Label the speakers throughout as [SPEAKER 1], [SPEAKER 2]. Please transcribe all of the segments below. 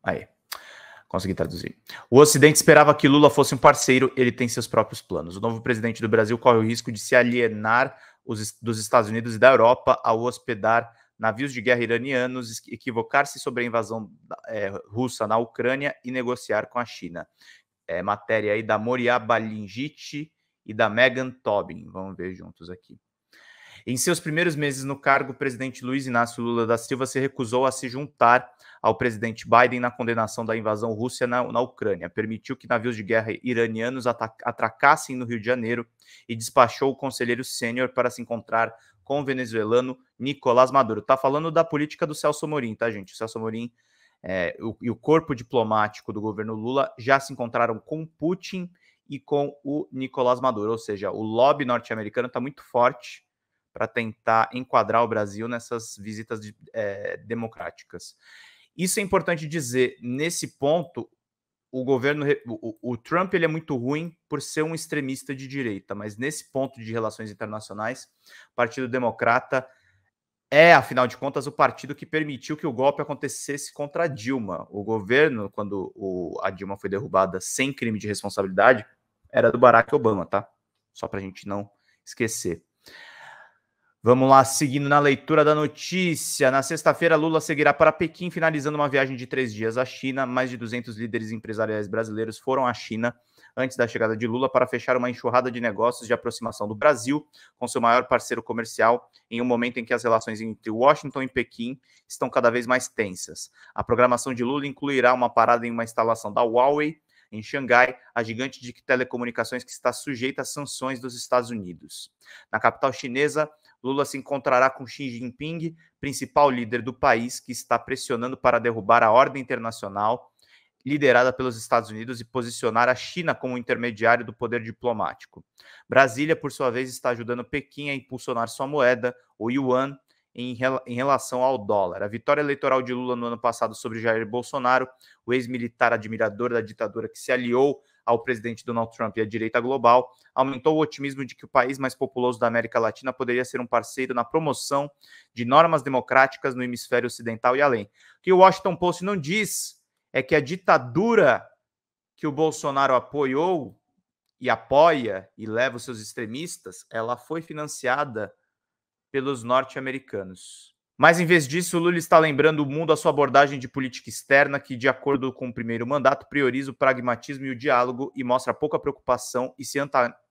[SPEAKER 1] Aí, consegui traduzir. O Ocidente esperava que Lula fosse um parceiro, ele tem seus próprios planos. O novo presidente do Brasil corre o risco de se alienar dos Estados Unidos e da Europa ao hospedar navios de guerra iranianos, equivocar-se sobre a invasão russa na Ucrânia e negociar com a China. Matéria aí da Moriá Balingit e da Megan Tobin. Vamos ver juntos aqui. Em seus primeiros meses no cargo, o presidente Luiz Inácio Lula da Silva se recusou a se juntar ao presidente Biden na condenação da invasão russa na Ucrânia. Permitiu que navios de guerra iranianos atracassem no Rio de Janeiro e despachou o conselheiro sênior para se encontrar com o venezuelano Nicolás Maduro. Tá falando da política do Celso Amorim, tá, gente? O Celso Amorim e o corpo diplomático do governo Lula já se encontraram com Putin e com o Nicolás Maduro, ou seja, o lobby norte-americano está muito forte para tentar enquadrar o Brasil nessas visitas democráticas. Isso é importante dizer. Nesse ponto, o governo, o Trump, ele é muito ruim por ser um extremista de direita, mas nesse ponto de relações internacionais, o Partido Democrata afinal de contas, o partido que permitiu que o golpe acontecesse contra a Dilma. O governo, quando a Dilma foi derrubada sem crime de responsabilidade, era do Barack Obama, tá? Só para a gente não esquecer. Vamos lá, seguindo na leitura da notícia. Na sexta-feira, Lula seguirá para Pequim, finalizando uma viagem de 3 dias à China. Mais de 200 líderes empresariais brasileiros foram à China antes da chegada de Lula para fechar uma enxurrada de negócios de aproximação do Brasil com seu maior parceiro comercial, em um momento em que as relações entre Washington e Pequim estão cada vez mais tensas. A programação de Lula incluirá uma parada em uma instalação da Huawei, em Xangai, a gigante de telecomunicações que está sujeita às sanções dos Estados Unidos. Na capital chinesa, Lula se encontrará com Xi Jinping, principal líder do país, que está pressionando para derrubar a ordem internacional liderada pelos Estados Unidos e posicionar a China como intermediário do poder diplomático. Brasília, por sua vez, está ajudando Pequim a impulsionar sua moeda, o yuan, em relação ao dólar. A vitória eleitoral de Lula no ano passado sobre Jair Bolsonaro, o ex-militar admirador da ditadura que se aliou ao presidente Donald Trump e à direita global, aumentou o otimismo de que o país mais populoso da América Latina poderia ser um parceiro na promoção de normas democráticas no hemisfério ocidental e além. O que o Washington Post não diz é que a ditadura que o Bolsonaro apoiou e apoia e leva os seus extremistas, ela foi financiada pelos norte-americanos. Mas, em vez disso, Lula está lembrando o mundo a sua abordagem de política externa que, de acordo com o primeiro mandato, prioriza o pragmatismo e o diálogo e mostra pouca preocupação e se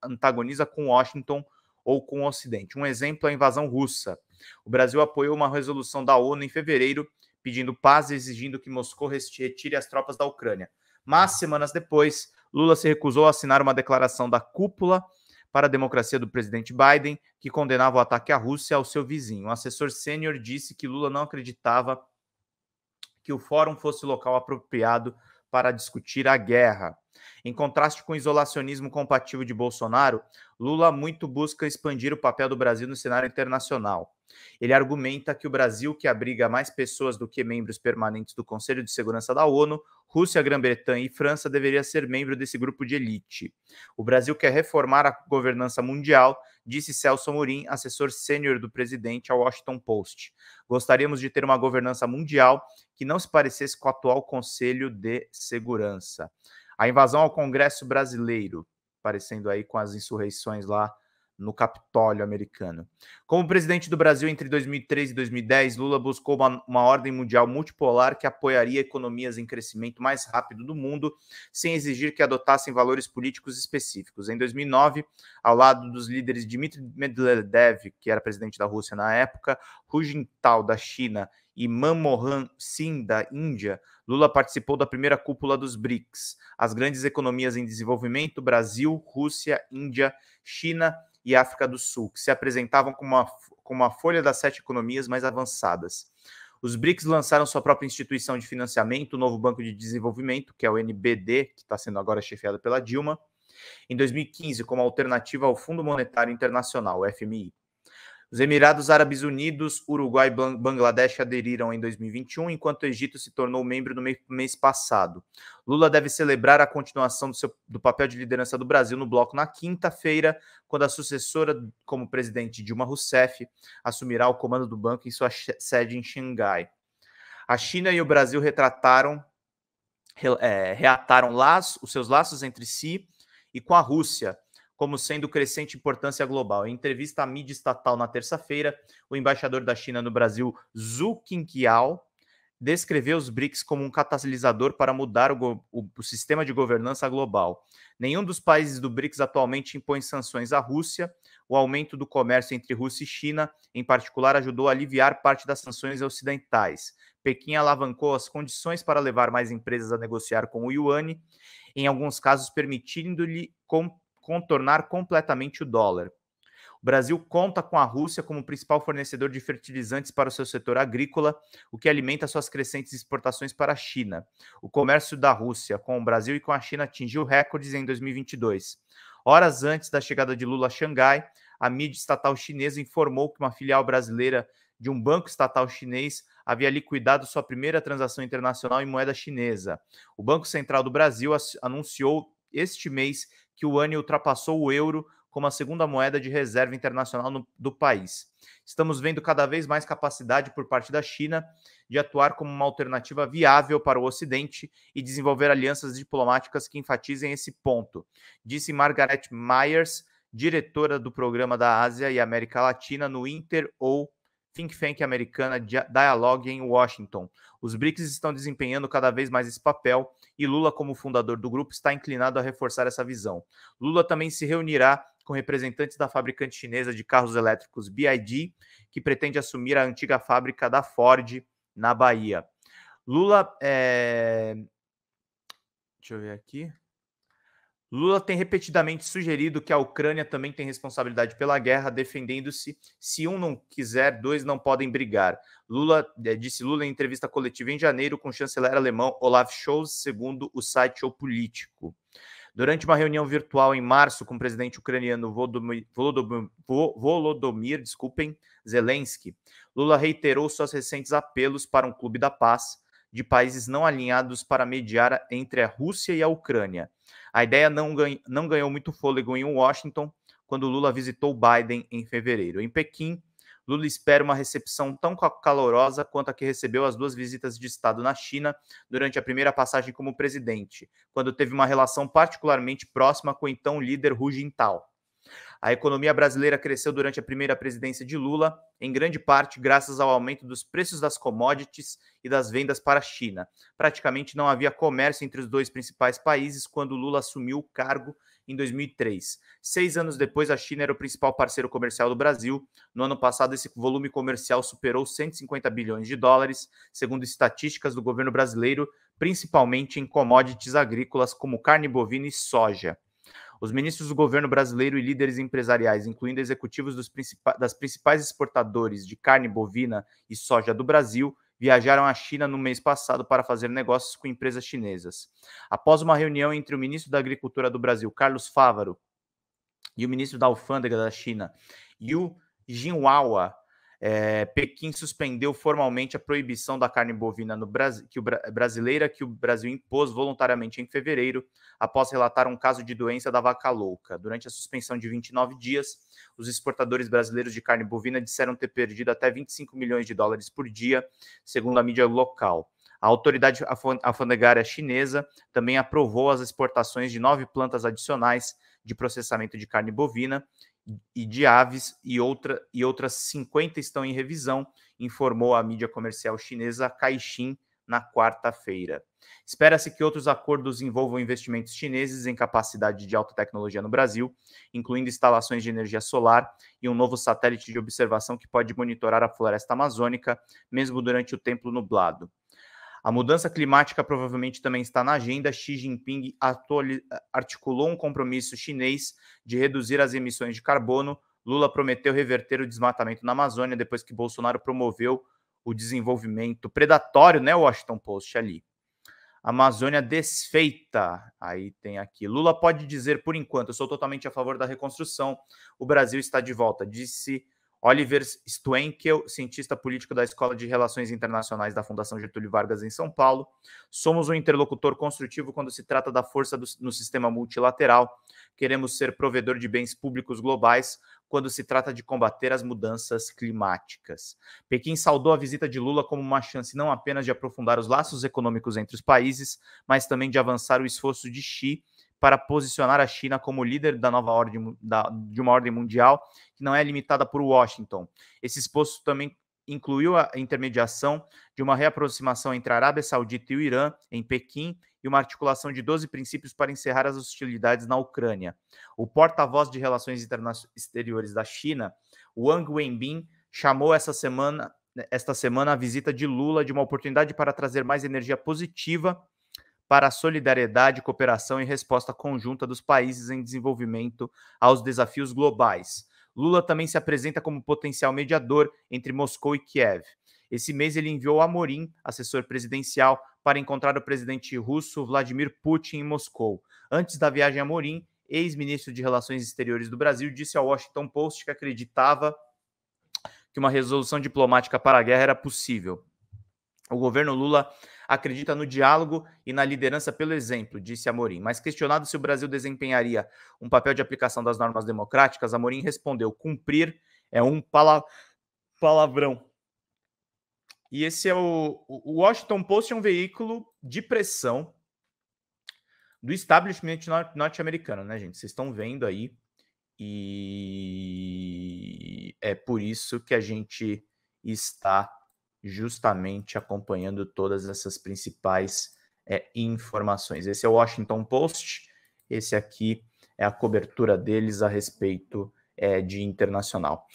[SPEAKER 1] antagoniza com Washington ou com o Ocidente. Um exemplo é a invasão russa. O Brasil apoiou uma resolução da ONU em fevereiro pedindo paz e exigindo que Moscou retire as tropas da Ucrânia. Mas, semanas depois, Lula se recusou a assinar uma declaração da cúpula para a democracia do presidente Biden, que condenava o ataque à Rússia ao seu vizinho. Um assessor sênior disse que Lula não acreditava que o fórum fosse o local apropriado para discutir a guerra. Em contraste com o isolacionismo compatível de Bolsonaro, Lula muito busca expandir o papel do Brasil no cenário internacional. Ele argumenta que o Brasil, que abriga mais pessoas do que membros permanentes do Conselho de Segurança da ONU, Rússia, Grã-Bretanha e França, deveria ser membro desse grupo de elite. O Brasil quer reformar a governança mundial, disse Celso Amorim, assessor sênior do presidente ao Washington Post. Gostaríamos de ter uma governança mundial que não se parecesse com o atual Conselho de Segurança. A invasão ao Congresso brasileiro, parecendo aí com as insurreições lá no Capitólio americano. Como presidente do Brasil entre 2003 e 2010, Lula buscou uma ordem mundial multipolar que apoiaria economias em crescimento mais rápido do mundo, sem exigir que adotassem valores políticos específicos. Em 2009, ao lado dos líderes Dmitry Medvedev, que era presidente da Rússia na época, Hu Jintao, da China, e Manmohan Singh, da Índia, Lula participou da primeira cúpula dos BRICS, as grandes economias em desenvolvimento, Brasil, Rússia, Índia, China e África do Sul, que se apresentavam como uma folha das 7 economias mais avançadas. Os BRICS lançaram sua própria instituição de financiamento, o novo Banco de Desenvolvimento, que é o NBD, que está sendo agora chefiado pela Dilma, em 2015, como alternativa ao Fundo Monetário Internacional, o FMI. Os Emirados Árabes Unidos, Uruguai e Bangladesh aderiram em 2021, enquanto o Egito se tornou membro no mês passado. Lula deve celebrar a continuação do papel de liderança do Brasil no bloco na quinta-feira, quando a sucessora como presidente, Dilma Rousseff, assumirá o comando do banco em sua sede em Xangai. A China e o Brasil retrataram reataram os seus laços entre si e com a Rússia, como sendo crescente importância global. Em entrevista à mídia estatal na terça-feira, o embaixador da China no Brasil, Zhu Qingqiao, descreveu os BRICS como um catalisador para mudar o sistema de governança global. Nenhum dos países do BRICS atualmente impõe sanções à Rússia. O aumento do comércio entre Rússia e China, em particular, ajudou a aliviar parte das sanções ocidentais. Pequim alavancou as condições para levar mais empresas a negociar com o yuan, em alguns casos permitindo-lhe contornar completamente o dólar. O Brasil conta com a Rússia como principal fornecedor de fertilizantes para o seu setor agrícola, o que alimenta suas crescentes exportações para a China. O comércio da Rússia com o Brasil e com a China atingiu recordes em 2022. Horas antes da chegada de Lula a Xangai, a mídia estatal chinesa informou que uma filial brasileira de um banco estatal chinês havia liquidado sua primeira transação internacional em moeda chinesa. O Banco Central do Brasil anunciou este mês que o yuan ultrapassou o euro como a segunda moeda de reserva internacional do país. Estamos vendo cada vez mais capacidade por parte da China de atuar como uma alternativa viável para o Ocidente e desenvolver alianças diplomáticas que enfatizem esse ponto, disse Margaret Myers, diretora do Programa da Ásia e América Latina no Inter ou Think Tank americana Dialogue em Washington. Os BRICS estão desempenhando cada vez mais esse papel e Lula, como fundador do grupo, está inclinado a reforçar essa visão. Lula também se reunirá com representantes da fabricante chinesa de carros elétricos BYD, que pretende assumir a antiga fábrica da Ford na Bahia. Lula, deixa eu ver aqui. Lula tem repetidamente sugerido que a Ucrânia também tem responsabilidade pela guerra, defendendo-se: se um não quiser, dois não podem brigar. Disse Lula em entrevista coletiva em janeiro com o chanceler alemão Olaf Scholz, segundo o site O Político. Durante uma reunião virtual em março com o presidente ucraniano Volodymyr Zelensky, Lula reiterou seus recentes apelos para um clube da paz de países não alinhados para mediar entre a Rússia e a Ucrânia. A ideia não ganhou muito fôlego em Washington quando Lula visitou Biden em fevereiro. Em Pequim, Lula espera uma recepção tão calorosa quanto a que recebeu as duas visitas de Estado na China durante a primeira passagem como presidente, quando teve uma relação particularmente próxima com o então líder Hu Jintao. A economia brasileira cresceu durante a primeira presidência de Lula, em grande parte graças ao aumento dos preços das commodities e das vendas para a China. Praticamente não havia comércio entre os dois principais países quando Lula assumiu o cargo em 2003. 6 anos depois, a China era o principal parceiro comercial do Brasil. No ano passado, esse volume comercial superou 150 bilhões de dólares, segundo estatísticas do governo brasileiro, principalmente em commodities agrícolas como carne bovina e soja. Os ministros do governo brasileiro e líderes empresariais, incluindo executivos das principais exportadores de carne bovina e soja do Brasil, viajaram à China no mês passado para fazer negócios com empresas chinesas. Após uma reunião entre o ministro da Agricultura do Brasil, Carlos Fávaro, e o ministro da Alfândega da China, Yu Jinhua, Pequim suspendeu formalmente a proibição da carne bovina no Brasil, brasileira que o Brasil impôs voluntariamente em fevereiro, após relatar um caso de doença da vaca louca. Durante a suspensão de 29 dias, os exportadores brasileiros de carne bovina disseram ter perdido até 25 milhões de dólares por dia, segundo a mídia local. A autoridade alfandegária chinesa também aprovou as exportações de 9 plantas adicionais de processamento de carne bovina e de aves, e outras 50 estão em revisão, informou a mídia comercial chinesa Caixin na quarta-feira. Espera-se que outros acordos envolvam investimentos chineses em capacidade de alta tecnologia no Brasil, incluindo instalações de energia solar e um novo satélite de observação que pode monitorar a floresta amazônica, mesmo durante o tempo nublado. A mudança climática provavelmente também está na agenda. Xi Jinping articulou um compromisso chinês de reduzir as emissões de carbono. Lula prometeu reverter o desmatamento na Amazônia depois que Bolsonaro promoveu o desenvolvimento predatório, né, Washington Post ali. Amazônia desfeita. Aí tem aqui. Lula pode dizer, por enquanto, eu sou totalmente a favor da reconstrução. O Brasil está de volta, disse Oliver Stuenkel, cientista político da Escola de Relações Internacionais da Fundação Getúlio Vargas em São Paulo. Somos um interlocutor construtivo quando se trata da força no sistema multilateral. Queremos ser provedor de bens públicos globais quando se trata de combater as mudanças climáticas. Pequim saudou a visita de Lula como uma chance não apenas de aprofundar os laços econômicos entre os países, mas também de avançar o esforço de Xi para posicionar a China como líder da nova ordem, de uma ordem mundial que não é limitada por Washington. Esse esforço também incluiu a intermediação de uma reaproximação entre a Arábia Saudita e o Irã, em Pequim, e uma articulação de 12 princípios para encerrar as hostilidades na Ucrânia. O porta-voz de Relações Exteriores da China, Wang Wenbin, chamou esta semana a visita de Lula de uma oportunidade para trazer mais energia positiva para a solidariedade, cooperação e resposta conjunta dos países em desenvolvimento aos desafios globais. Lula também se apresenta como potencial mediador entre Moscou e Kiev. Esse mês ele enviou Amorim, assessor presidencial, para encontrar o presidente russo Vladimir Putin em Moscou. Antes da viagem a Amorim, ex-ministro de Relações Exteriores do Brasil disse ao Washington Post que acreditava que uma resolução diplomática para a guerra era possível. O governo Lula acredita no diálogo e na liderança pelo exemplo, disse Amorim. Mas questionado se o Brasil desempenharia um papel de aplicação das normas democráticas, Amorim respondeu: cumprir é um palavrão. E esse é o Washington Post, é um veículo de pressão do establishment norte-americano, né, gente? Vocês estão vendo aí. E é por isso que a gente está justamente acompanhando todas essas principais informações. Esse é o Washington Post, esse aqui é a cobertura deles a respeito de internacional.